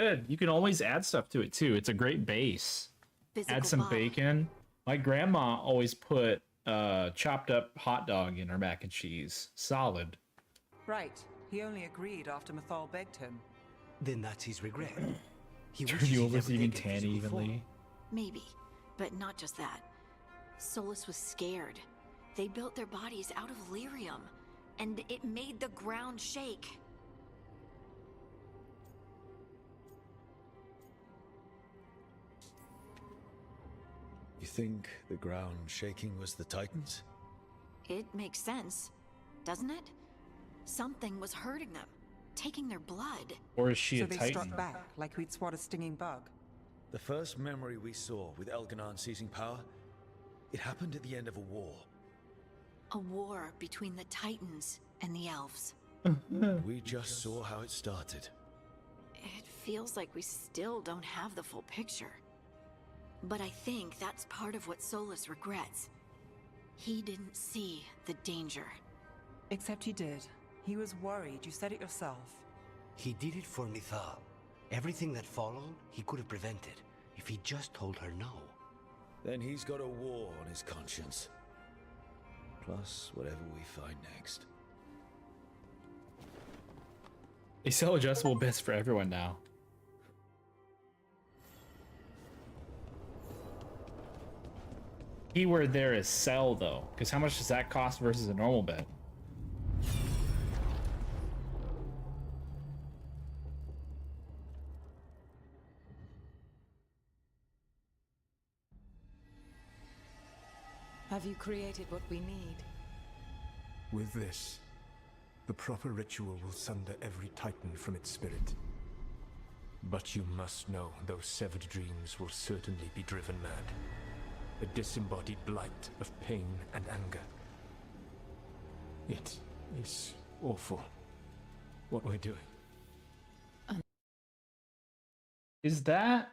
good. You can always add stuff to it too. It's a great base. Add some bacon. My grandma always put chopped up hot dog in her mac and cheese. Solid. Right. He only agreed after Mathal begged him. Then that's his regret. He Turn you over so you can tan evenly. Maybe, but not just that. Solus was scared. They built their bodies out of lyrium, and it made the ground shake. You think the ground shaking was the Titans? It makes sense, doesn't it? Something was hurting them, taking their blood. Or is she so a they Titan? struck back like we'd swat a stinging bug. The first memory we saw with Elganon seizing power, it happened at the end of a war. A war between the Titans and the elves. We just saw how it started. It feels like we still don't have the full picture. But I think that's part of what Solus regrets. He didn't see the danger. Except he did. He was worried, you said it yourself. He did it for Mithal. Everything that followed, he could have prevented, if he just told her no. Then he's got a war on his conscience. Plus, whatever we find next. They sell adjustable bits for everyone now. Keyword there is sell though, because how much does that cost versus a normal bed? Have you created what we need? With this, the proper ritual will sunder every Titan from its spirit. But you must know those severed dreams will certainly be driven mad. A disembodied blight of pain and anger. It is awful what we're doing. Is that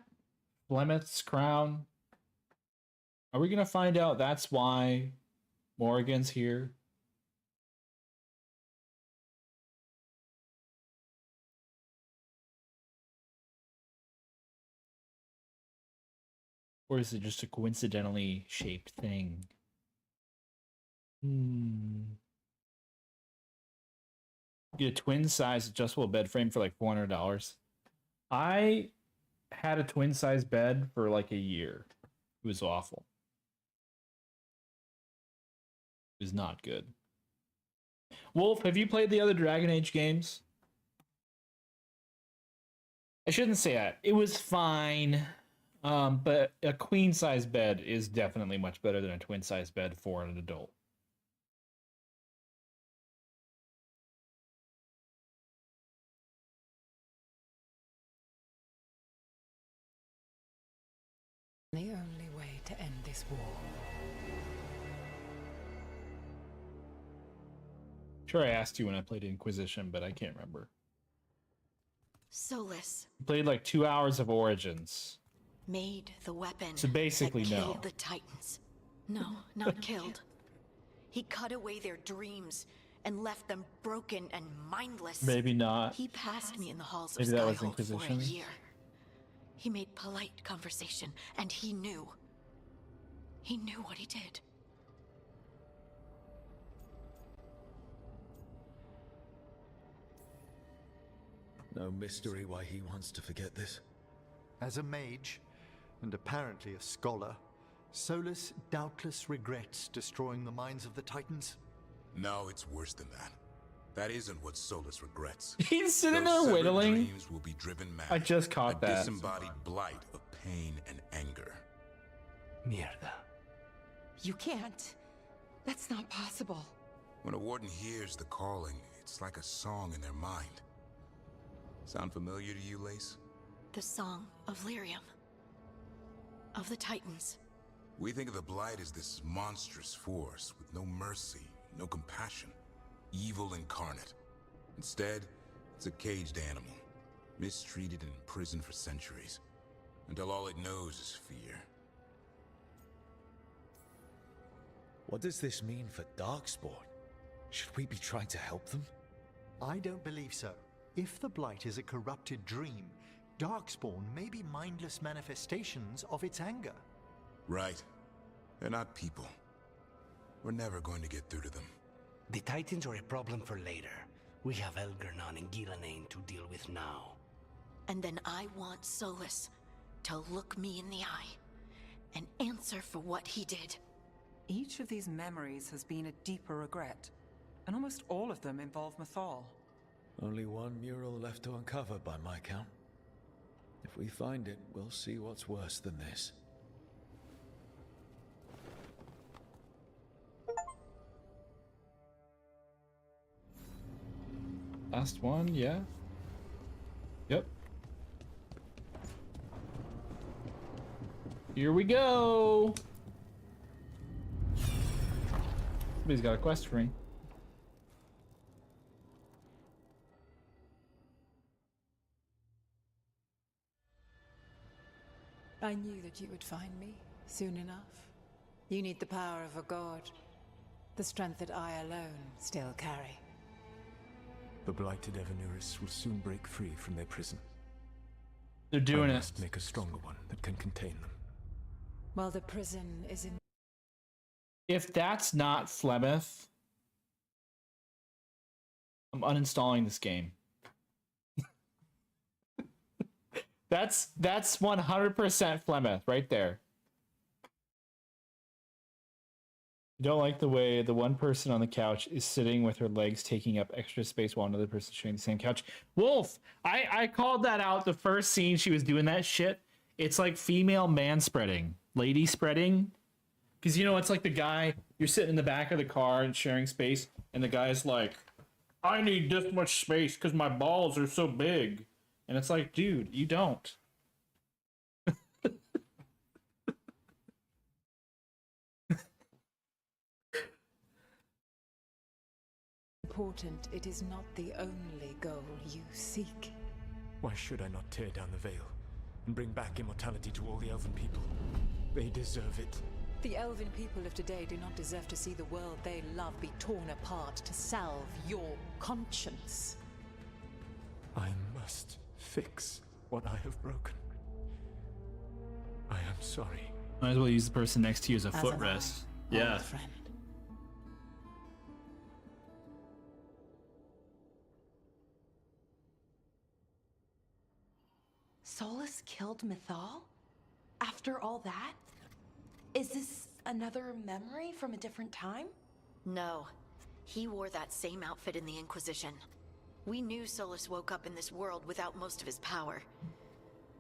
Flemeth's crown? Are we gonna find out that's why Morrigan's here? Or is it just a coincidentally shaped thing? Get a twin-size adjustable bed frame for like $400. I had a twin-size bed for like a year. It was awful. It was not good. Wolf, have you played the other Dragon Age games? I shouldn't say that. It was fine. But a queen-size bed is definitely much better than a twin-size bed for an adult. The only way to end this war. Sure, I asked you when I played Inquisition, but I can't remember. Solus Played like 2 hours of Origins. made the weapon So basically, that no. killed the Titans. No, not killed. He cut away their dreams and left them broken and mindless. Maybe not. He passed me in the halls of Maybe that was Skyhold for a Inquisition. year. He made polite conversation, and he knew. He knew what he did. No mystery why he wants to forget this. As a mage, and apparently a scholar, Solus doubtless regrets destroying the minds of the Titans. No, it's worse than that. That isn't what Solus regrets. He's sitting Those there severed whittling. dreams will be driven mad. I just caught a that. disembodied blight of pain and anger. Mierda. You can't. That's not possible. When a warden hears the calling, it's like a song in their mind. Sound familiar to you, Lace? The song of Lyrium. Of the Titans. We think of the Blight as this monstrous force with no mercy, no compassion. Evil incarnate. Instead, it's a caged animal. Mistreated and imprisoned for centuries. Until all it knows is fear. What does this mean for Darkspawn? Should we be trying to help them? I don't believe so. If the Blight is a corrupted dream, Darkspawn may be mindless manifestations of its anger. Right. They're not people. We're never going to get through to them. The Titans are a problem for later. We have Elgernon and Gillenane to deal with now. And then I want Solus to look me in the eye and answer for what he did. Each of these memories has been a deeper regret, and almost all of them involve Mythal. Only one mural left to uncover by my count. If we find it, we'll see what's worse than this. Last one, yeah. Yep. Here we go. Somebody's got a quest for me. I knew that you would find me soon enough. You need the power of a god, the strength that I alone still carry. The blighted Evanuris will soon break free from their prison. They're doing I it. must make a stronger one that can contain them. While the prison is in... If that's not Flemeth, I'm uninstalling this game. That's 100% Flemeth right there. You don't like the way the one person on the couch is sitting with her legs taking up extra space while another person sharing the same couch. Wolf, I called that out the first scene she was doing that shit. It's like female manspreading, lady spreading. Because, you know, it's like the guy, you're sitting in the back of the car and sharing space, and the guy's like, I need this much space because my balls are so big. And it's like, dude, you don't. Important, it is not the only goal you seek. Why should I not tear down the veil and bring back immortality to all the Elven people? They deserve it. The Elven people of today do not deserve to see the world they love be torn apart to salve your conscience. I must fix what I have broken. I am sorry. Might as well use the person next to you as a As footrest. am I, Yeah. old friend. Solus killed Mythal? After all that? Is this another memory from a different time? No. He wore that same outfit in the Inquisition. We knew Solus woke up in this world without most of his power.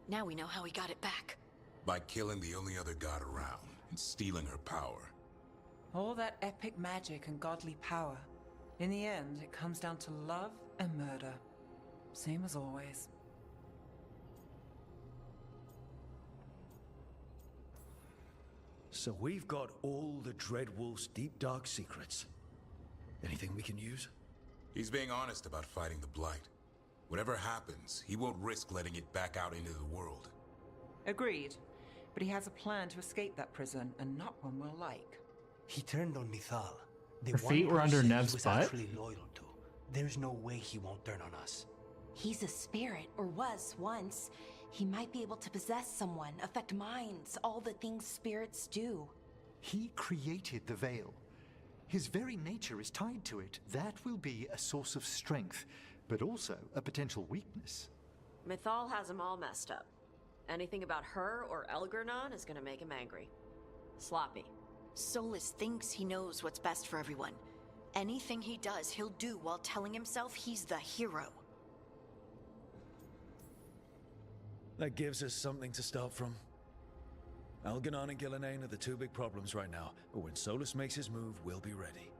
Now we know how he got it back. By killing the only other god around and stealing her power. All that epic magic and godly power. In the end, it comes down to love and murder. Same as always. So we've got all the Dreadwolf's deep dark secrets. Anything we can use? He's being honest about fighting the Blight. Whatever happens, he won't risk letting it back out into the world. Agreed. But he has a plan to escape that prison, and not one we'll like. He turned on Mythal. The Her feet one were under person Nev's he was butt? actually loyal to. There's no way he won't turn on us. He's a spirit, or was once. He might be able to possess someone, affect minds, all the things spirits do. He created the Veil. His very nature is tied to it. That will be a source of strength, but also a potential weakness. Mythal has him all messed up. Anything about her or Elgernon is gonna make him angry. Sloppy. Solus thinks he knows what's best for everyone. Anything he does, he'll do while telling himself he's the hero. That gives us something to start from. Elgernon and Gillenane are the two big problems right now, but when Solus makes his move, we'll be ready.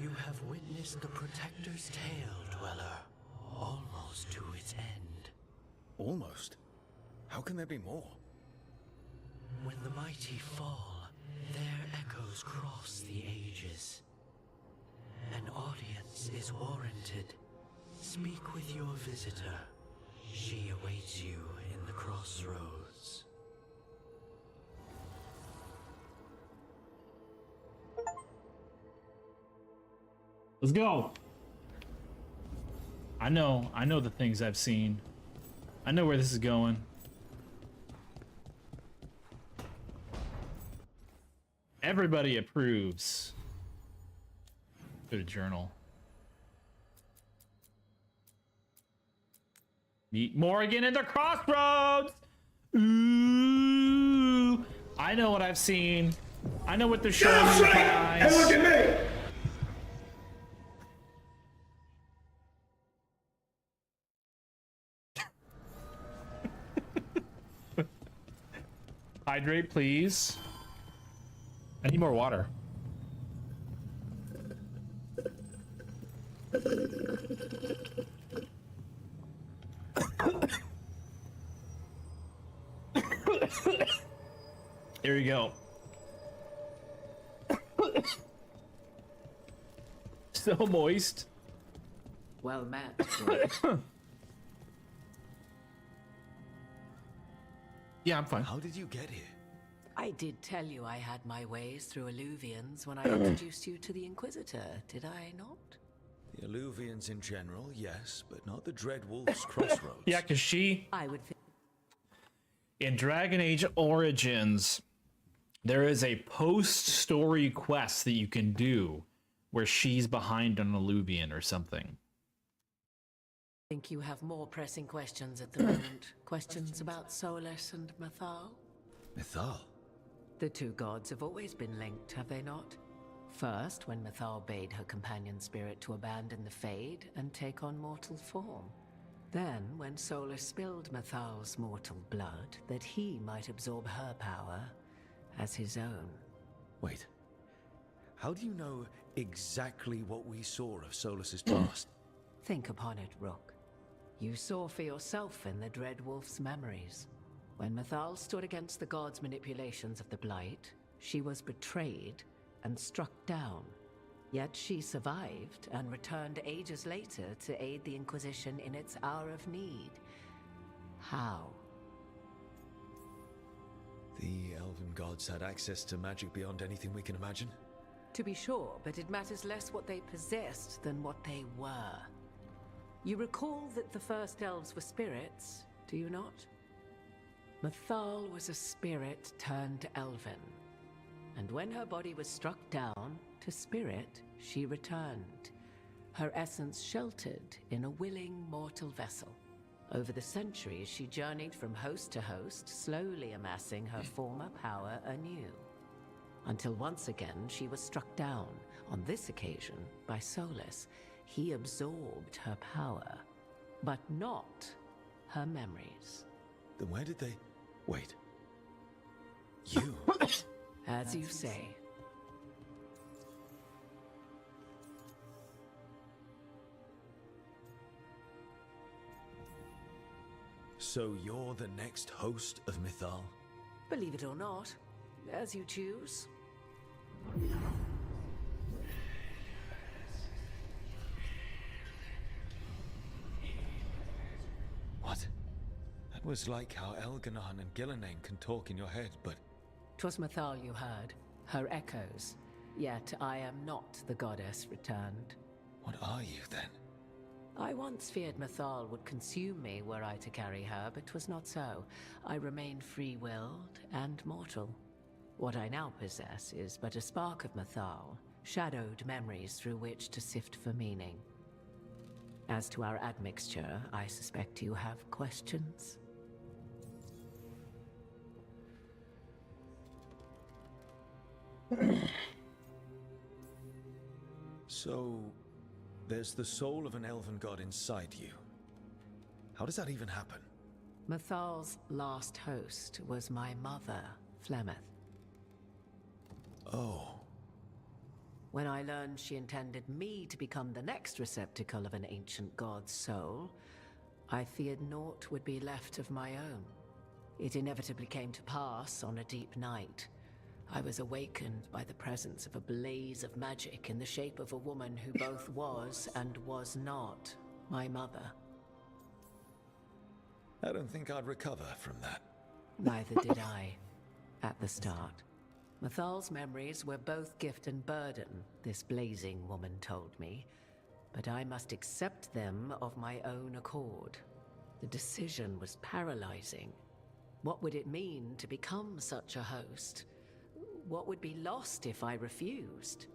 You have witnessed the Protector's tale, Dweller. Almost to its end. Almost? How can there be more? When the mighty fall, their echoes cross the ages. An audience is warranted. Speak with your visitor. She awaits you in the crossroads. Let's go. I know the things I've seen. I know where this is going. Everybody approves. Go to journal. Meet Morgan in the crossroads! Ooh! I know what I've seen. I know what they're showing me with my eyes. Hey, look at me! Hydrate, please. I need more water. Here we go. So moist. Well met. Yeah, I'm fine. How did you get here? I did tell you I had my ways through Alluvians when I introduced you to the Inquisitor, did I not? The Alluvians in general, yes, but not the Dread Wolf's crossroads. Yeah, because I would in Dragon Age Origins, there is a post-story quest that you can do where she's behind an Alluvian or something. think you have more pressing questions at the moment. Questions about Solus and Mythal? Mythal? The two gods have always been linked, have they not? First, when Mythal bade her companion spirit to abandon the Fade and take on mortal form. Then, when Solus spilled Mythal's mortal blood, that he might absorb her power as his own. Wait. How do you know exactly what we saw of Solus's past? Think upon it, Rook. You saw for yourself in the Dread Wolf's memories. When Mythal stood against the gods' manipulations of the Blight, she was betrayed and struck down. Yet she survived and returned ages later to aid the Inquisition in its hour of need. How? The elven gods had access to magic beyond anything we can imagine? To be sure, but it matters less what they possessed than what they were. You recall that the first elves were spirits, do you not? Mythal was a spirit turned elven. And when her body was struck down, to spirit, she returned. Her essence sheltered in a willing mortal vessel. Over the centuries, she journeyed from host to host, slowly amassing her former power anew. Until once again, she was struck down, on this occasion, by Solus. He absorbed her power, but not her memories. Then where did they... Wait. You? As you say. So you're the next host of Mythal? Believe it or not, as you choose. What? That was like how Elganon and Gillenane can talk in your head, but... 'Twas Mythal you heard, her echoes. Yet I am not the goddess returned. What are you, then? I once feared Mythal would consume me were I to carry her, but 'twas not so. I remain free-willed and mortal. What I now possess is but a spark of Mythal, shadowed memories through which to sift for meaning. As to our admixture, I suspect you have questions. So, there's the soul of an elven god inside you. How does that even happen? Mythal's last host was my mother, Flemeth. Oh. When I learned she intended me to become the next receptacle of an ancient god's soul, I feared naught would be left of my own. It inevitably came to pass on a deep night. I was awakened by the presence of a blaze of magic in the shape of a woman who both was and was not my mother. I don't think I'd recover from that. Neither did I, at the start. Mythal's memories were both gift and burden, this blazing woman told me. but I must accept them of my own accord. The decision was paralyzing. What would it mean to become such a host? What would be lost if I refused?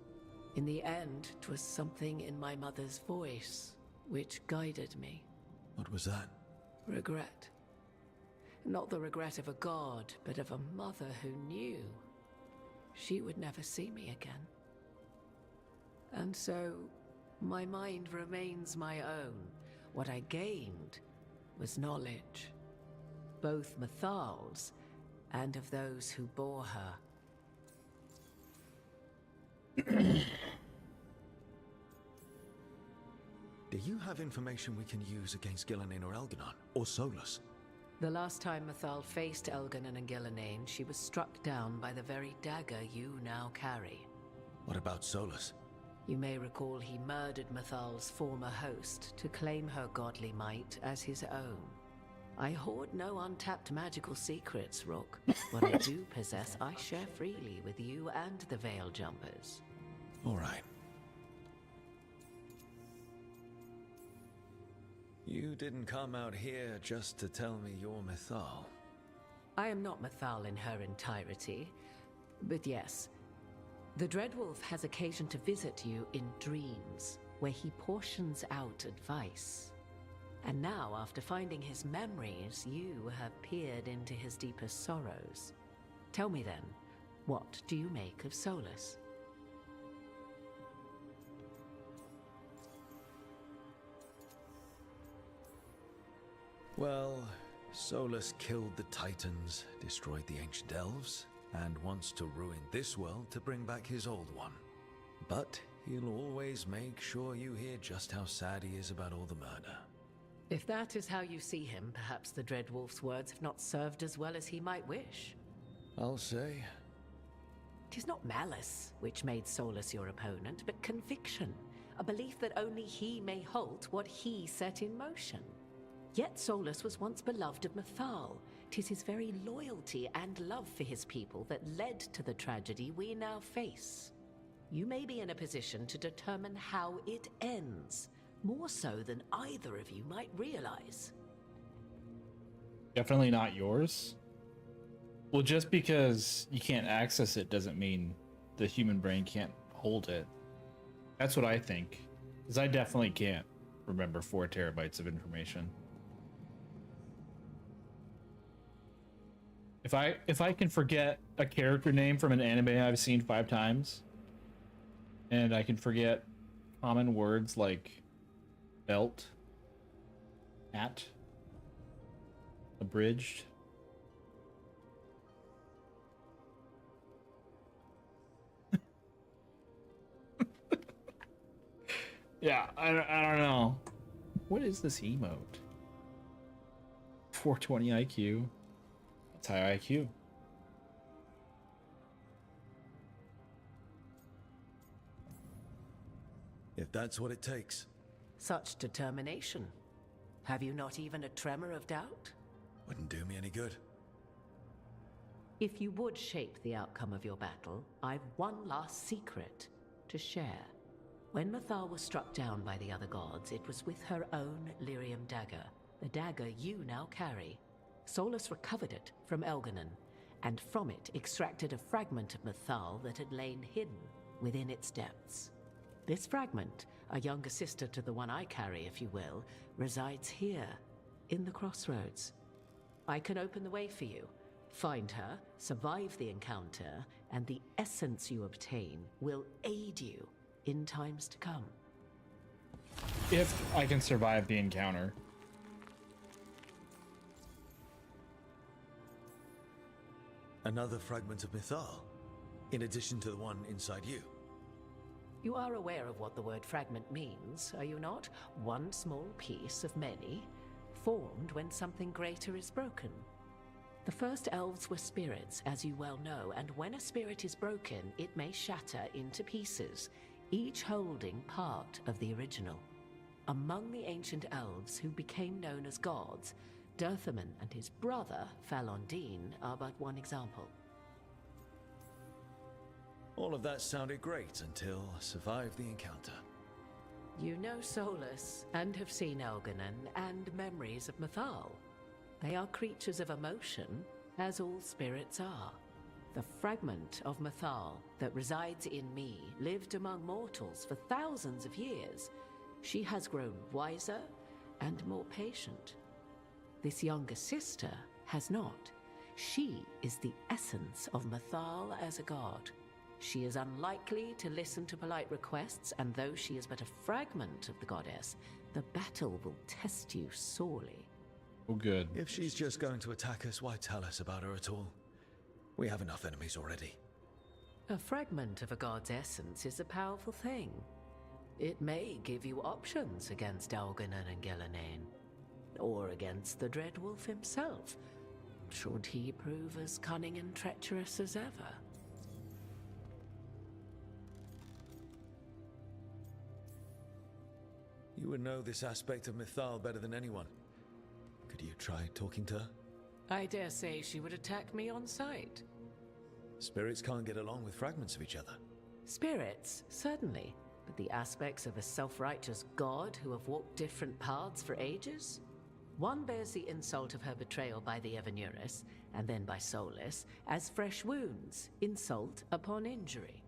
In the end, 'twas something in my mother's voice which guided me. What was that? Regret. Not the regret of a god, but of a mother who knew she would never see me again. And so, my mind remains my own. What I gained was knowledge, both Mythal's and of those who bore her. Do you have information we can use against Gillenane or Elganon, or Solus? The last time Mythal faced Elganon and Gillenane, she was struck down by the very dagger you now carry. What about Solus? You may recall he murdered Mythal's former host to claim her godly might as his own. I hoard no untapped magical secrets, Rook. What I do possess, I share freely with you and the Veil Jumpers. All right. You didn't come out here just to tell me you're Mythal. I am not Mythal in her entirety, but yes, the Dreadwolf has occasion to visit you in dreams, where he portions out advice. And now, after finding his memories, you have peered into his deepest sorrows. Tell me then, what do you make of Solus? Well, Solus killed the Titans, destroyed the ancient elves, and wants to ruin this world to bring back his old one. But he'll always make sure you hear just how sad he is about all the murder. If that is how you see him, perhaps the Dreadwolf's words have not served as well as he might wish. I'll say. 'Tis not malice which made Solus your opponent, but conviction, a belief that only he may halt what he set in motion. Yet Solus was once beloved of Mythal. 'Tis his very loyalty and love for his people that led to the tragedy we now face. You may be in a position to determine how it ends, more so than either of you might realize. Definitely not yours. Well, just because you can't access it doesn't mean the human brain can't hold it. That's what I think, because I definitely can't remember 4 terabytes of information. If I can forget a character name from an anime I've seen 5 times, and I can forget common words like belt, at, abridged. Yeah, I don't know. What is this emote? 420 IQ. That's high IQ. If that's what it takes. Such determination. Have you not even a tremor of doubt? Wouldn't do me any good. If you would shape the outcome of your battle, I've one last secret to share. When Mythal was struck down by the other gods, it was with her own lyrium dagger, the dagger you now carry. Solus recovered it from Elganon, and from it extracted a fragment of Mythal that had lain hidden within its depths. This fragment, a younger sister to the one I carry, if you will, resides here, in the crossroads. I can open the way for you. Find her, survive the encounter, and the essence you obtain will aid you in times to come. If I can survive the encounter. Another fragment of Mythal, in addition to the one inside you. You are aware of what the word fragment means, are you not? One small piece of many, formed when something greater is broken. The first elves were spirits, as you well know, and when a spirit is broken, it may shatter into pieces, each holding part of the original. Among the ancient elves who became known as gods, Dirthaman and his brother, Falondine, are but one example. All of that sounded great until survived the encounter. You know Solus, and have seen Elganon, and memories of Mythal. They are creatures of emotion, as all spirits are. The fragment of Mythal that resides in me lived among mortals for thousands of years. She has grown wiser and more patient. This younger sister has not. She is the essence of Mythal as a god. She is unlikely to listen to polite requests, and though she is but a fragment of the goddess, the battle will test you sorely. Oh, good. If she's just going to attack us, why tell us about her at all? We have enough enemies already. A fragment of a god's essence is a powerful thing. It may give you options against Elganon and Gillenane, or against the Dreadwolf himself, should he prove as cunning and treacherous as ever. You would know this aspect of Mythal better than anyone. Could you try talking to her? I dare say she would attack me on sight. Spirits can't get along with fragments of each other. Spirits, certainly, but the aspects of a self-righteous god who have walked different paths for ages? One bears the insult of her betrayal by the Evanurus, and then by Solus, as fresh wounds, insult upon injury.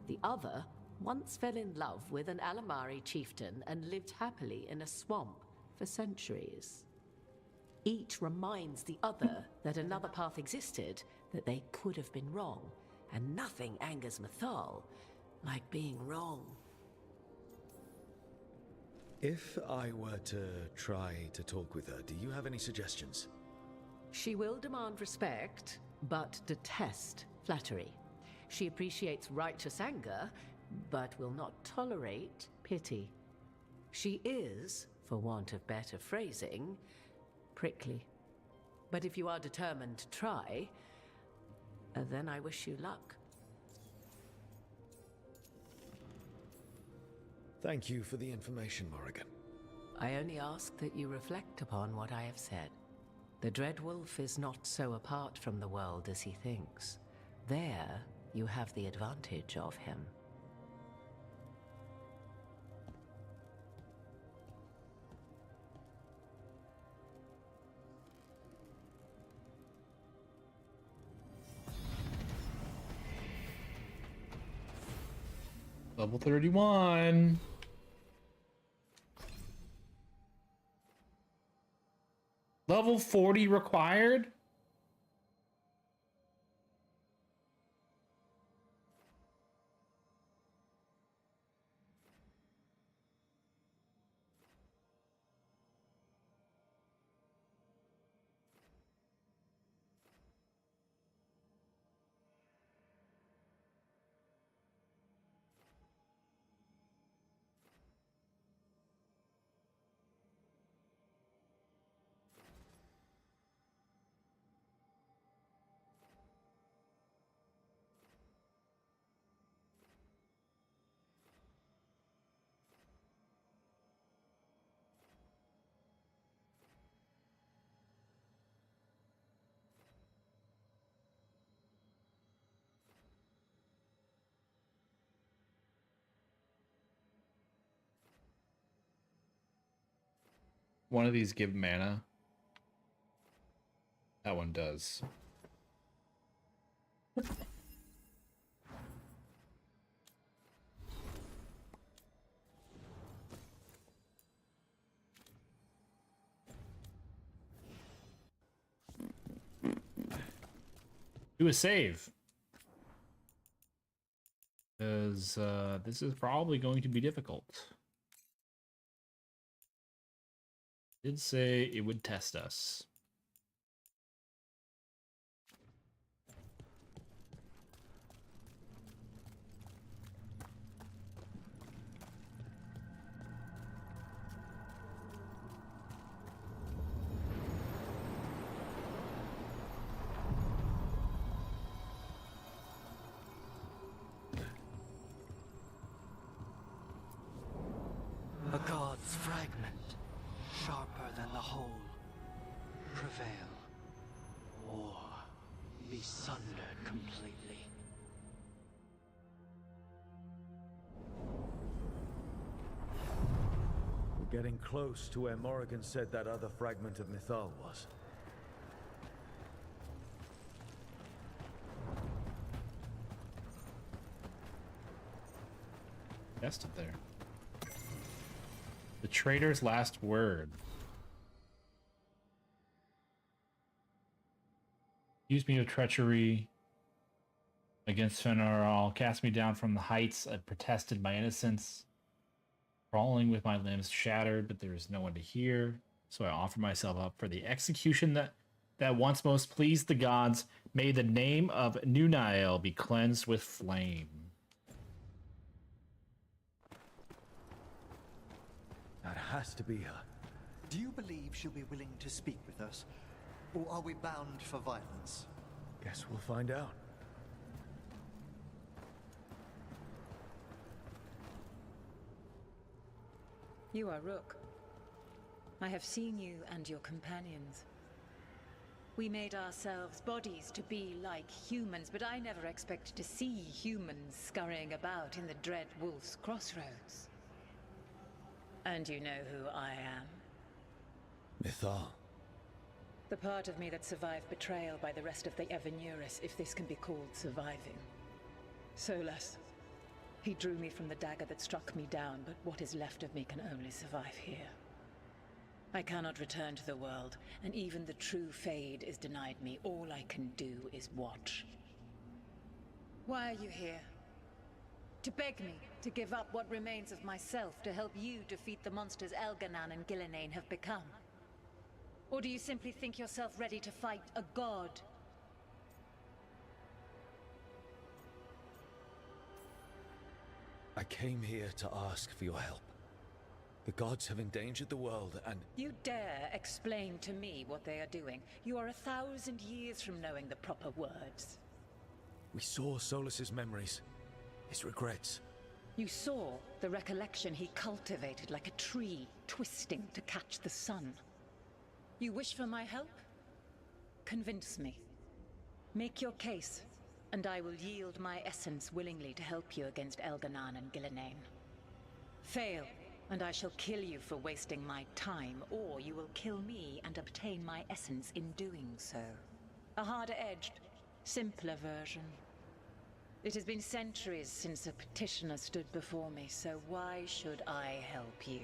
The other once fell in love with an Alamari chieftain and lived happily in a swamp for centuries. Each reminds the other that another path existed, that they could have been wrong, and nothing angers Mythal like being wrong. If I were to try to talk with her, do you have any suggestions? She will demand respect, but detest flattery. She appreciates righteous anger, but will not tolerate pity. She is, for want of better phrasing, prickly. But if you are determined to try, then I wish you luck. Thank you for the information, Morrigan. I only ask that you reflect upon what I have said. The Dreadwolf is not so apart from the world as he thinks. There, you have the advantage of him. Level 31. Level 40 required? One of these give mana. That one does. Do a save. Because this is probably going to be difficult. Did say it would test us. A god's fragment, sharper than the whole. Prevail, or be sundered completely. Getting close to where Morrigan said that other fragment of Mythal was. Tested there. The traitor's last word. Accuse me of treachery against Fenarl. Cast me down from the heights. I protested my innocence. Crawling with my limbs shattered, but there is no one to hear. So I offer myself up for the execution that once most pleased the gods. May the name of Nunael be cleansed with flame. That has to be her. Do you believe she'll be willing to speak with us? Or are we bound for violence? Guess we'll find out. You are Rook. I have seen you and your companions. We made ourselves bodies to be like humans, but I never expected to see humans scurrying about in the Dread Wolf's crossroads. And you know who I am? Mythal. The part of me that survived betrayal by the rest of the Evanuris, if this can be called surviving. Solus. He drew me from the dagger that struck me down, but what is left of me can only survive here. I cannot return to the world, and even the true Fade is denied me. All I can do is watch. Why are you here? To beg me to give up what remains of myself to help you defeat the monsters Elganan and Gillenane have become? Or do you simply think yourself ready to fight a god? I came here to ask for your help. The gods have endangered the world and... You dare explain to me what they are doing? You are 1,000 years from knowing the proper words. We saw Solus's memories. His regrets. You saw the recollection he cultivated like a tree, twisting to catch the sun. You wish for my help? Convince me. Make your case, and I will yield my essence willingly to help you against Elganan and Gillenane. Fail, and I shall kill you for wasting my time, or you will kill me and obtain my essence in doing so. A harder-edged, simpler version. It has been centuries since a petitioner stood before me, so why should I help you?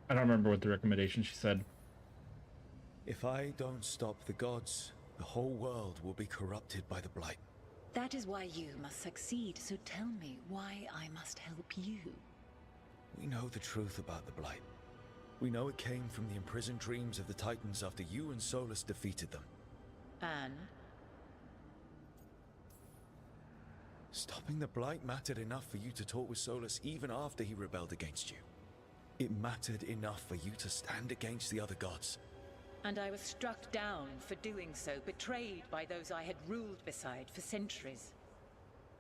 I don't remember what the recommendation she said. If I don't stop the gods, the whole world will be corrupted by the Blight. That is why you must succeed, so tell me why I must help you. We know the truth about the Blight. We know it came from the imprisoned dreams of the Titans after you and Solus defeated them. And? Stopping the Blight mattered enough for you to talk with Solus even after he rebelled against you. It mattered enough for you to stand against the other gods. And I was struck down for doing so, betrayed by those I had ruled beside for centuries.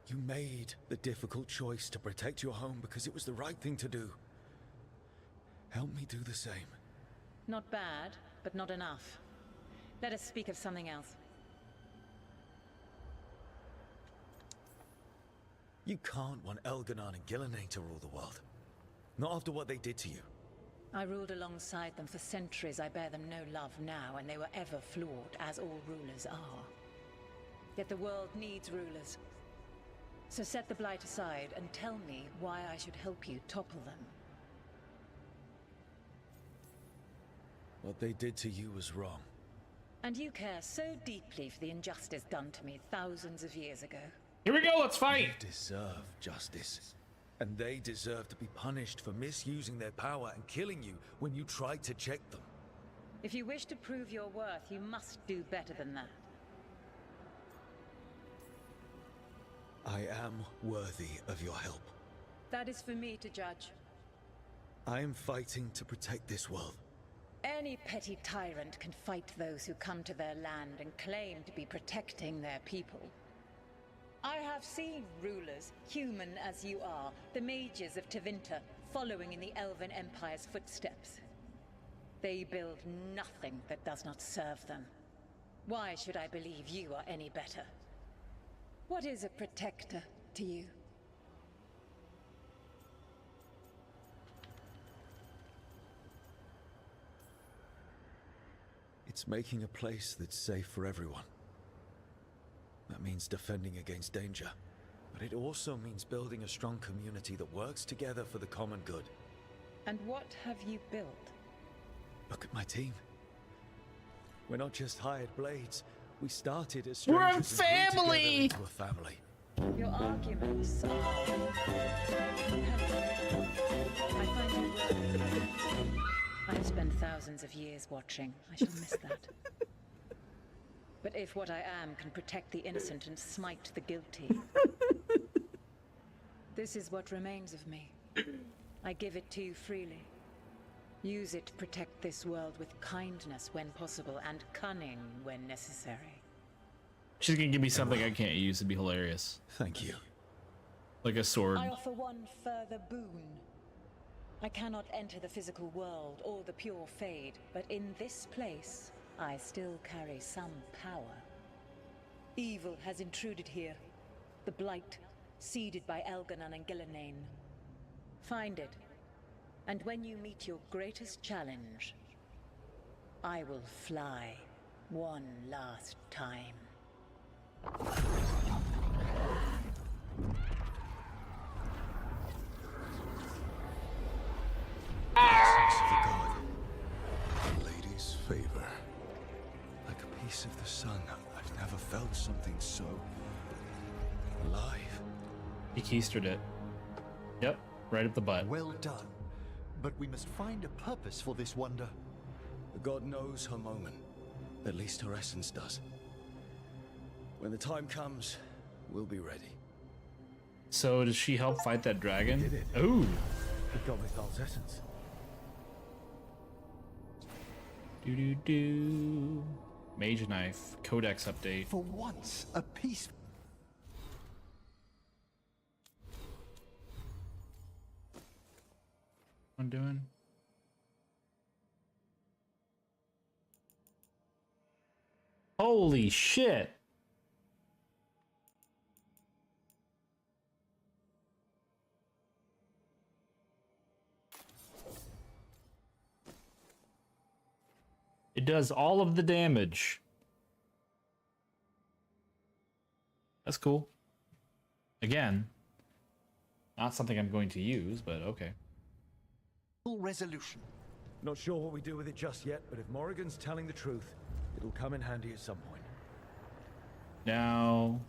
You made the difficult choice to protect your home because it was the right thing to do. Help me do the same. Not bad, but not enough. Let us speak of something else. You can't want Elganan and Gillenane to rule the world. Not after what they did to you. I ruled alongside them for centuries. I bear them no love now, and they were ever flawed, as all rulers are. Yet the world needs rulers. So set the Blight aside and tell me why I should help you topple them. What they did to you was wrong. And you care so deeply for the injustice done to me thousands of years ago. Here we go, let's fight! You deserve justice. And they deserve to be punished for misusing their power and killing you when you tried to check them. If you wish to prove your worth, you must do better than that. I am worthy of your help. That is for me to judge. I am fighting to protect this world. Any petty tyrant can fight those who come to their land and claim to be protecting their people. I have seen rulers, human as you are, the mages of Tevinter, following in the Elven Empire's footsteps. They build nothing that does not serve them. Why should I believe you are any better? What is a protector to you? It's making a place that's safe for everyone. That means defending against danger. But it also means building a strong community that works together for the common good. And what have you built? Look at my team. We're not just hired blades. We started as We're a strangers and grew together family! into a family. Your arguments are... I find you worthy. I have spent thousands of years watching. I shall miss that. But if what I am can protect the innocent and smite the guilty... This is what remains of me. I give it to you freely. Use it to protect this world with kindness when possible and cunning when necessary. She's gonna give me something I can't use. It'd be hilarious. Thank you. Like a sword. I offer one further boon. I cannot enter the physical world or the pure Fade, but in this place, I still carry some power. Evil has intruded here. The Blight, seeded by Elganon and Gillenane. Find it, and when you meet your greatest challenge, I will fly one last time. Essence of the god. A lady's favor. Like a piece of the sun. I've never felt something so alive. He keistered it. Yep, right up the butt. Well done. But we must find a purpose for this wonder. The god knows her moment. At least her essence does. When the time comes, we'll be ready. So does she help fight that dragon? Did it? Ooh. It got Mythal's essence. Do. Mage knife. Codex update. For once, a piece. I'm doing. Holy shit. It does all of the damage. That's cool. Again, not something I'm going to use, but okay. Full resolution. Not sure what we do with it just yet, but if Morrigan's telling the truth, it'll come in handy at some point. Now,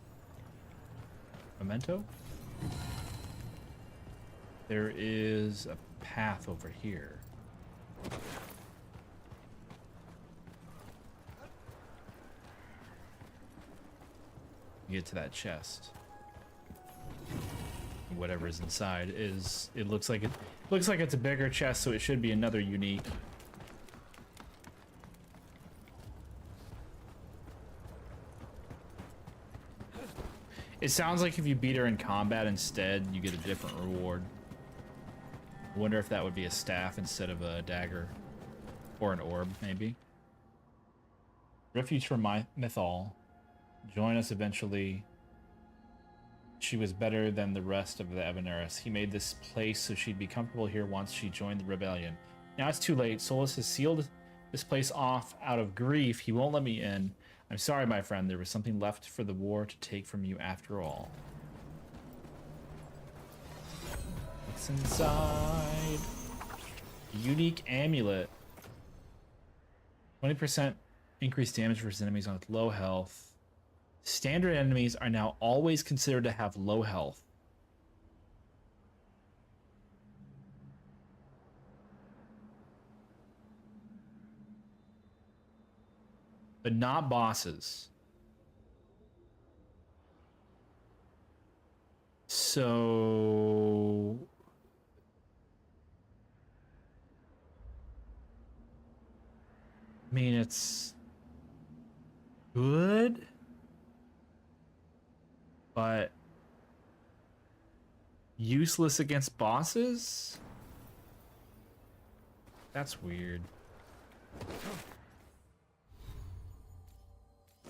memento? There is a path over here. Get to that chest. Whatever is inside is, it looks like it's a bigger chest, so it should be another unique. It sounds like if you beat her in combat instead, you get a different reward. I wonder if that would be a staff instead of a dagger. Or an orb, maybe. Refuge from Mythal. Join us eventually. She was better than the rest of the Evaneris. He made this place so she'd be comfortable here once she joined the rebellion. Now it's too late. Solus has sealed this place off out of grief. He won't let me in. I'm sorry, my friend. There was something left for the war to take from you after all. What's inside? Unique amulet. 20% increased damage versus enemies with low health. Standard enemies are now always considered to have low health. But not bosses. So... I mean, it's... good? but useless against bosses? That's weird.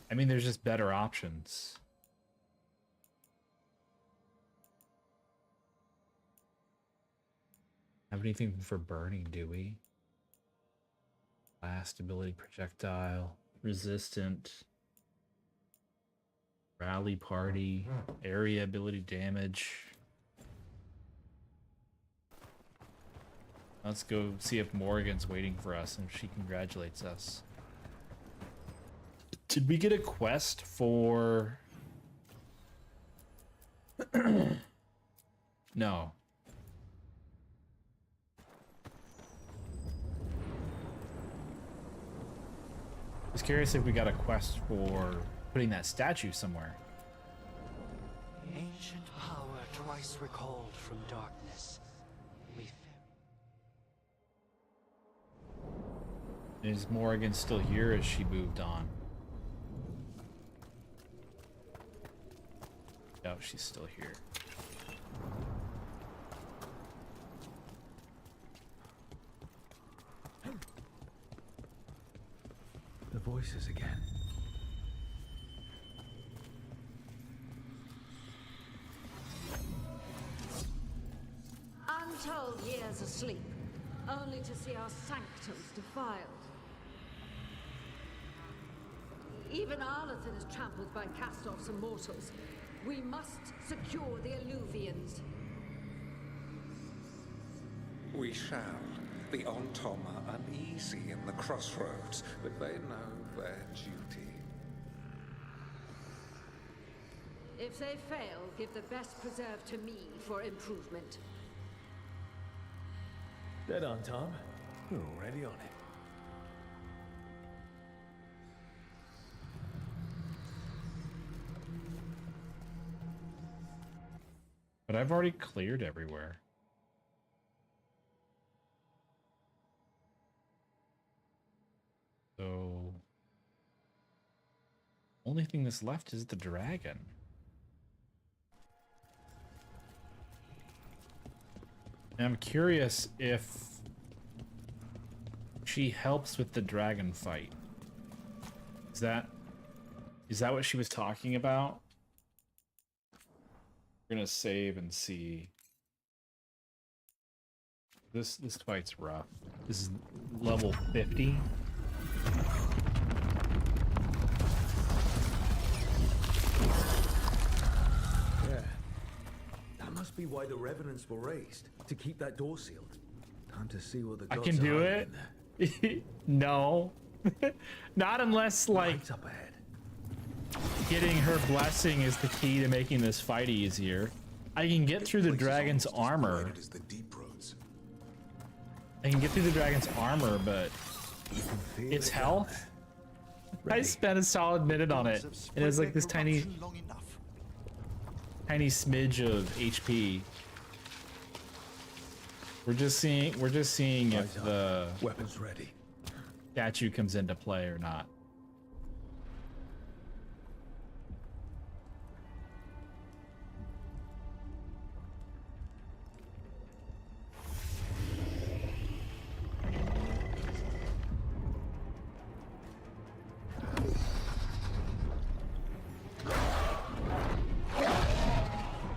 I mean, there's just better options. Have anything for burning, do we? Blast ability, projectile, resistant, rally party, area ability damage. Let's go see if Morrigan's waiting for us and if she congratulates us. Did we get a quest for... No. I was curious if we got a quest for putting that statue somewhere. Ancient power twice recalled from darkness. Is Morrigan still here as she moved on? No, she's still here. The voices again. Untold years asleep, only to see our sanctums defiled. Even Arlathan is trampled by cast-offs and mortals. We must secure the Alluvians. We shall. The Ontom are uneasy in the crossroads, but they know their duty. If they fail, give the best preserve to me for improvement. Dead on, Tom. We're already on it. But I've already cleared everywhere. So... only thing that's left is the dragon. And I'm curious if she helps with the dragon fight. Is that what she was talking about? We're gonna save and see. This fight's rough. This is level 50. Yeah. That must be why the revenants were raised. To keep that door sealed. Time to see what the I gods can do are it. No. Not unless, like, Lights up ahead. getting her blessing is the key to making this fight easier. I can get through the dragon's armor. I can get through the dragon's armor, but its health? I spent a solid minute on it, and it was like this tiny smidge of HP. We're just seeing if the weapons ready. Statue comes into play or not.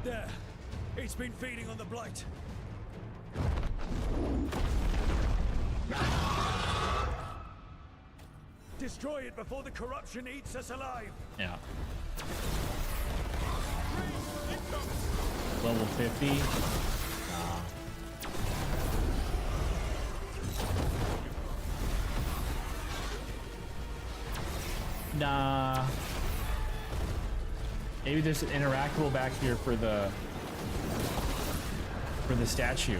There. It's been feeding on the blight. Destroy it before the corruption eats us alive. Yeah. Level 50. Nah. Maybe there's an interactable back here for the statue.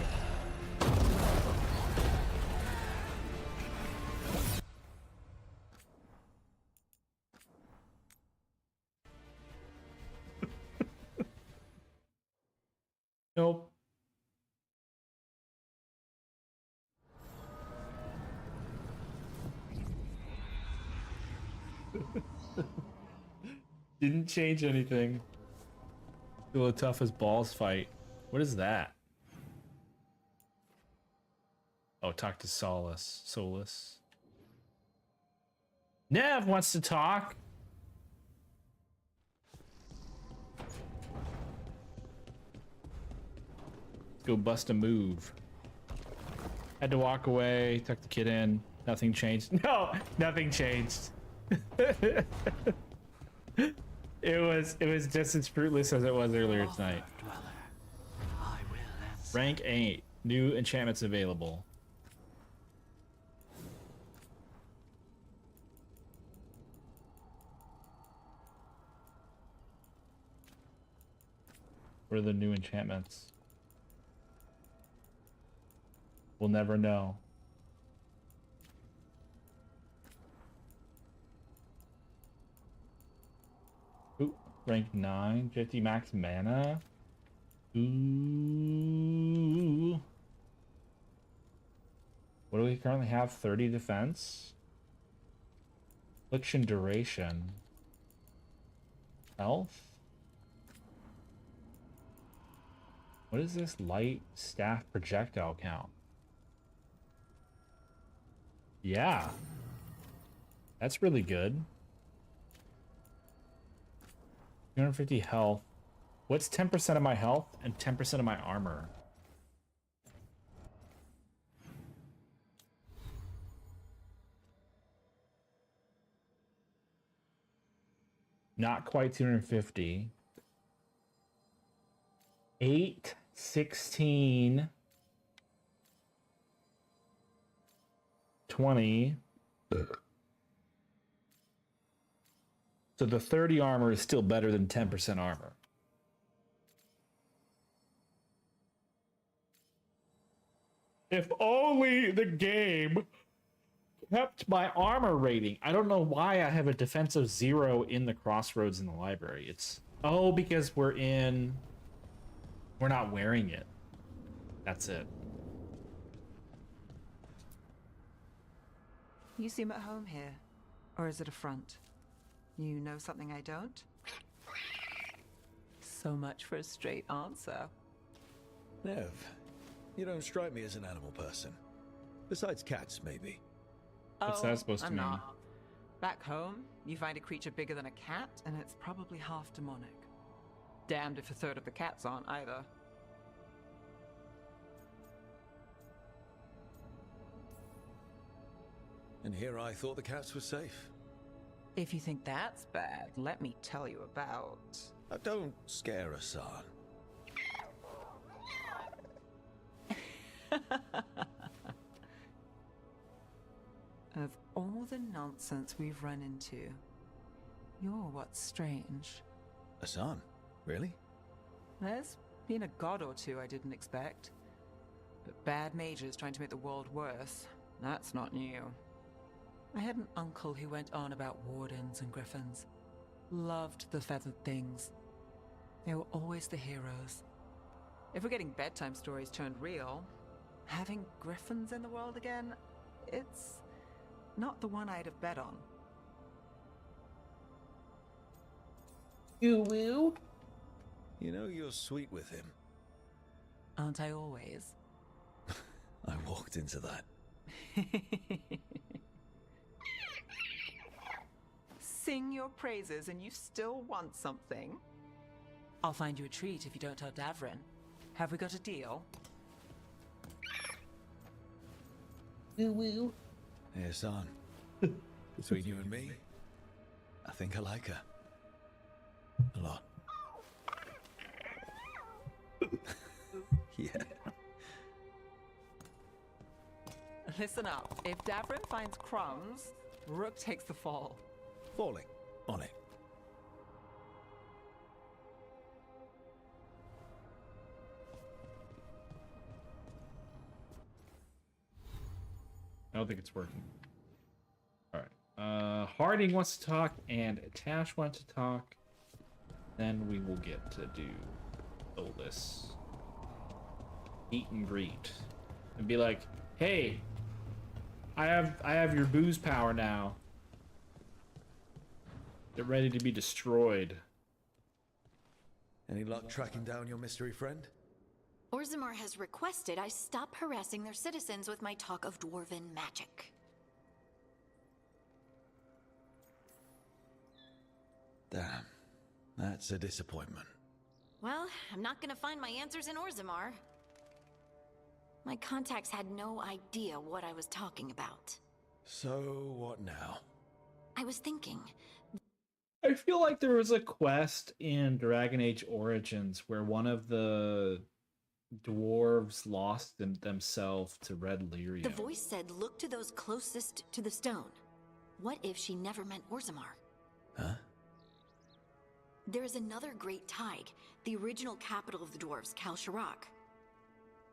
Nope. Didn't change anything. Do a tough as balls fight. What is that? Oh, talk to Solus. Nev wants to talk. Let's go bust a move. Had to walk away, tuck the kid in. Nothing changed. No, nothing changed. It was just as fruitless as it was earlier tonight. Rank 8. New enchantments available. What are the new enchantments? We'll never know. Ooh, rank 9, 50 max mana. Ooh. What do we currently have? 30 defense? Affliction duration. Health? What is this light staff projectile count? Yeah. That's really good. 250 health. What's 10% of my health and 10% of my armor? Not quite 250. 8, 16, 20. So the 30 armor is still better than 10% armor. If only the game kept my armor rating. I don't know why I have a defense of 0 in the crossroads in the library. It's because we're not wearing it. That's it. You seem at home here. Or is it a front? You know something I don't? So much for a straight answer. Nev, you don't strike me as an animal person. Besides cats, maybe. What's that supposed to I'm mean? not. Back home, you find a creature bigger than a cat, and it's probably half demonic. Damned if a third of the cats aren't either. And here I thought the cats were safe. If you think that's bad, let me tell you about... Don't scare us, son. Of all the nonsense we've run into, you're what's strange. Hassan? Really? There's been a god or two I didn't expect. But bad mages trying to make the world worse, that's not new. I had an uncle who went on about wardens and griffins. Loved the feathered things. They were always the heroes. If we're getting bedtime stories turned real, having griffins in the world again, it's not the one I'd have bet on. Woo. You know you're sweet with him. Aren't I always? I walked into that. Sing your praises and you still want something? I'll find you a treat if you don't tell Davrin. Have we got a deal? Woo. Hey, Hassan. Between you and me, I think I like her. A lot. Yeah. Listen up. If Davrin finds crumbs, Rook takes the fall. Falling. On it. I don't think it's working. All right. Harding wants to talk and Tash wants to talk. Then we will get to do this meet and greet and be like, "Hey, I have your booze power now. Get ready to be destroyed." Any luck tracking down your mystery friend? Orzammar has requested I stop harassing their citizens with my talk of dwarven magic. Damn, that's a disappointment. Well, I'm not gonna find my answers in Orzammar. My contacts had no idea what I was talking about. So, what now? I was thinking, I feel like there was a quest in Dragon Age Origins where one of the dwarves lost themselves to Red Lyria. the voice said look to those closest to the stone. What if she never meant Orzammar? Huh? There is another great Tig, the original capital of the dwarves, Kalsharak.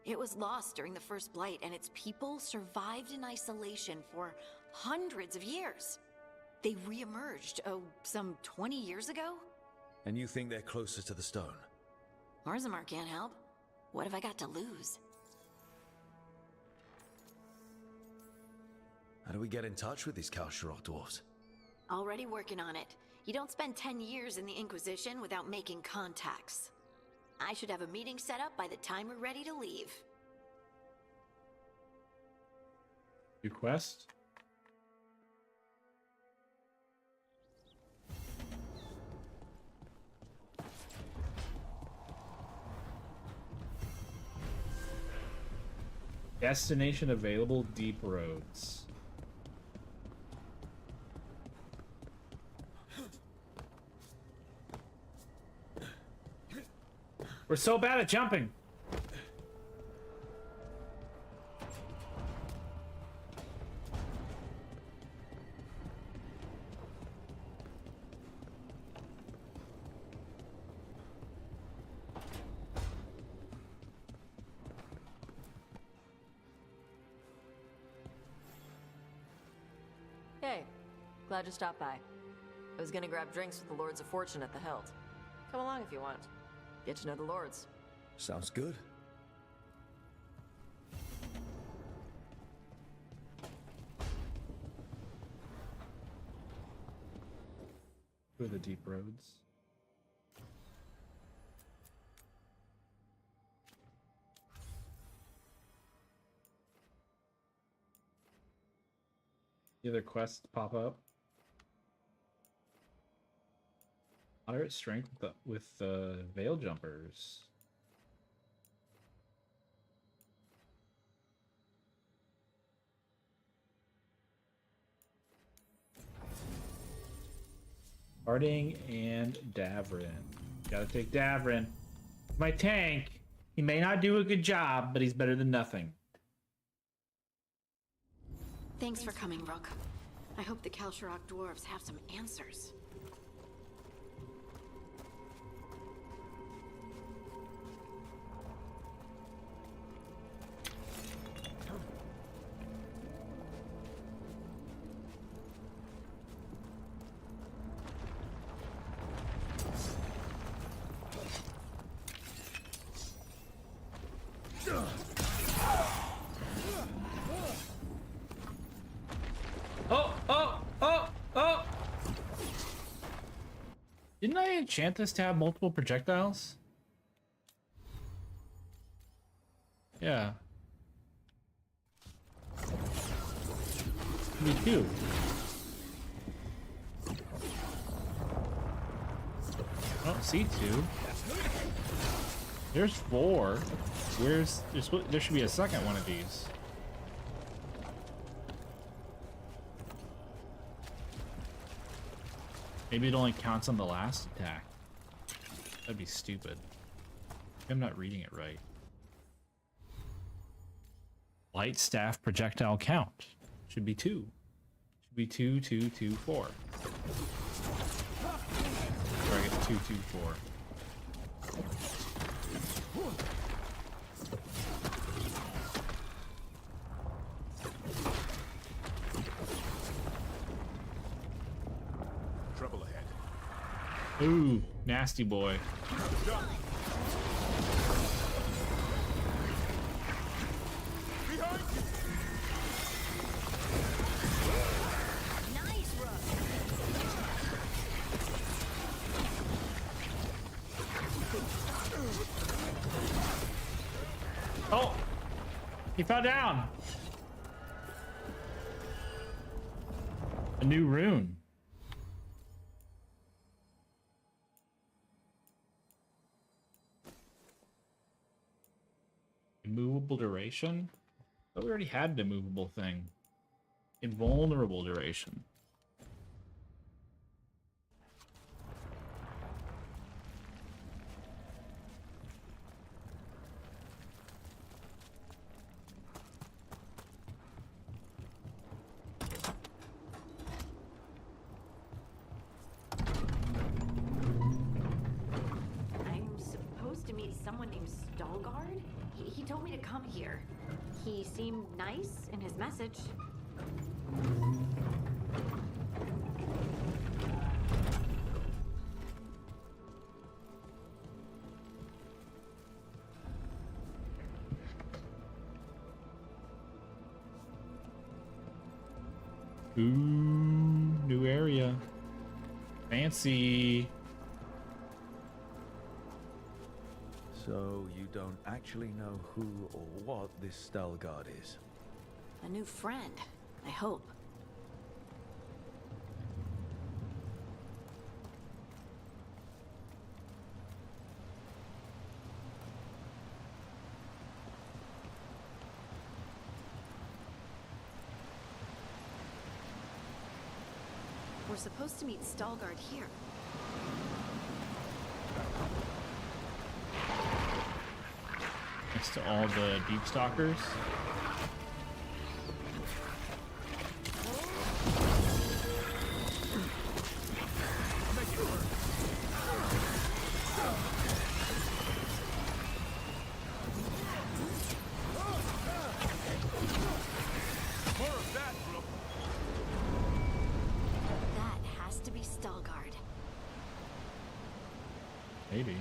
It was lost during the First Blight, and its people survived in isolation for hundreds of years. They re-emerged, some 20 years ago? And you think they're closer to the stone? Orzammar can't help. What have I got to lose? How do we get in touch with these Kalsharak dwarves? Already working on it. You don't spend 10 years in the Inquisition without making contacts. I should have a meeting set up by the time we're ready to leave. Your quest? Destination available, Deep Roads. We're so bad at jumping. Hey, glad you stopped by. I was gonna grab drinks with the Lords of Fortune at the Hilt. Come along if you want. Get to know the Lords. Sounds good. Through the Deep Roads. The other quests pop up. Moderate strength with the Veil Jumpers. Harding and Davrin. Gotta take Davrin. My tank. He may not do a good job, but he's better than nothing. Thanks for coming, Rook. I hope the Kalsharak dwarves have some answers. Didn't I enchant this to have multiple projectiles? Yeah. Me too. I don't see two. There's four. There should be a second one of these. Maybe it only counts on the last attack. That'd be stupid. I'm not reading it right. Light staff projectile count. Should be 2. Should be 2, 2, 2, 4. Or I get 2, 2, 4. Trouble ahead. Ooh, nasty boy. He fell down. A new rune. Immovable duration? But we already had an immovable thing. Invulnerable duration. I'm supposed to meet someone named Veilguard? He told me to come here. He seemed nice in his message. Ooh, new area. Fancy. So you don't actually know who or what this Veilguard is? A new friend, I hope. We're supposed to meet Veilguard here. Next to all the deep stalkers. That has to be Veilguard. Maybe.